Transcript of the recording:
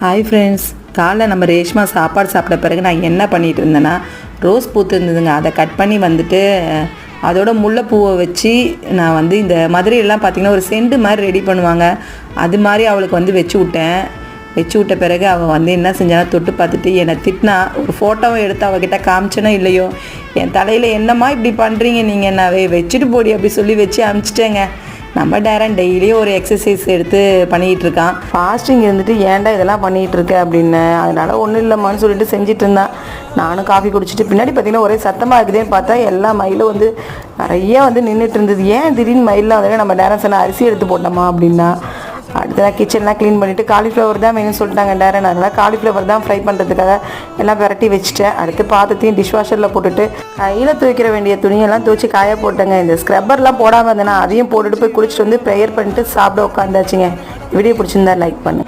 Hi friends, காலைல நம்ம ரேஷ்மா சாப்பாடு சாப்பிட்ட பிறகு நான் என்ன பண்ணிகிட்டு இருந்தேன்னா, ரோஸ் பூத்து இருந்ததுங்க, அதை கட் பண்ணி வந்துட்டு அதோட முல்லைப்பூவை வச்சு நான் வந்து இந்த மதுரையெல்லாம் பார்த்திங்கன்னா ஒரு செண்டு மாதிரி ரெடி பண்ணுவாங்க, அது மாதிரி அவளுக்கு வந்து வச்சு விட்ட பிறகு அவள் வந்து என்ன செஞ்சாலும் தொட்டு பார்த்துட்டு என்னை திட்டினா. ஒரு ஃபோட்டோவை எடுத்து அவகிட்ட காமிச்சேனோ இல்லையோ, என் தலையில் என்னம்மா இப்படி பண்ணுறீங்க நீங்கள், நான் வச்சுட்டு போடி அப்படி சொல்லி வச்சு அனுப்பிச்சிட்டேங்க. நம்ம டேரன் டெய்லியும் ஒரு எக்ஸசைஸ் எடுத்து பண்ணிகிட்டு இருக்கான். ஃபாஸ்டிங் இருந்துட்டு ஏன்டா இதெல்லாம் பண்ணிகிட்டு இருக்க அப்படின்னு, அதனால் ஒன்றும் இல்லைம்மான்னு சொல்லிட்டு செஞ்சுட்டு இருந்தான். நானும் காஃபி குடிச்சிட்டு பின்னாடி பார்த்திங்கன்னா ஒரே சத்தமாக இருக்குதுன்னு பார்த்தா எல்லா மயிலும் வந்து நிறைய வந்து நின்றுட்டு இருந்தது. ஏன் திடீர்னு மயிலாம் வந்து நம்ம டேரன் சொன்ன அரிசி எடுத்து போட்டோமா அப்படின்னா, அடுத்ததான் கிச்சன்லாம் க்ளீன் பண்ணிவிட்டு காலிஃப்ளவர் தான் வேணும்னு சொல்லிட்டாங்க டேரன். அதனால் காலிஃப்ளவர் தான் ஃப்ரை பண்ணுறதுக்காக எல்லாம் விரட்டி வச்சுட்டேன். அடுத்து பாத்திரத்தையும் டிஷ் வாஷரில் போட்டுட்டு கையில் துவைக்கிற வேண்டிய துணியெல்லாம் துவைச்சி காய போட்டேங்க. இந்த ஸ்க்ரப்பர்லாம் போடாமல் இருந்தேன்னா அதையும் போட்டுட்டு போய் குளிச்சுட்டு வந்து ப்ரேயர் பண்ணிட்டு சாப்பிட உட்காந்தாச்சுங்க. வீடியோ பிடிச்சிருந்தா லைக் பண்ணு.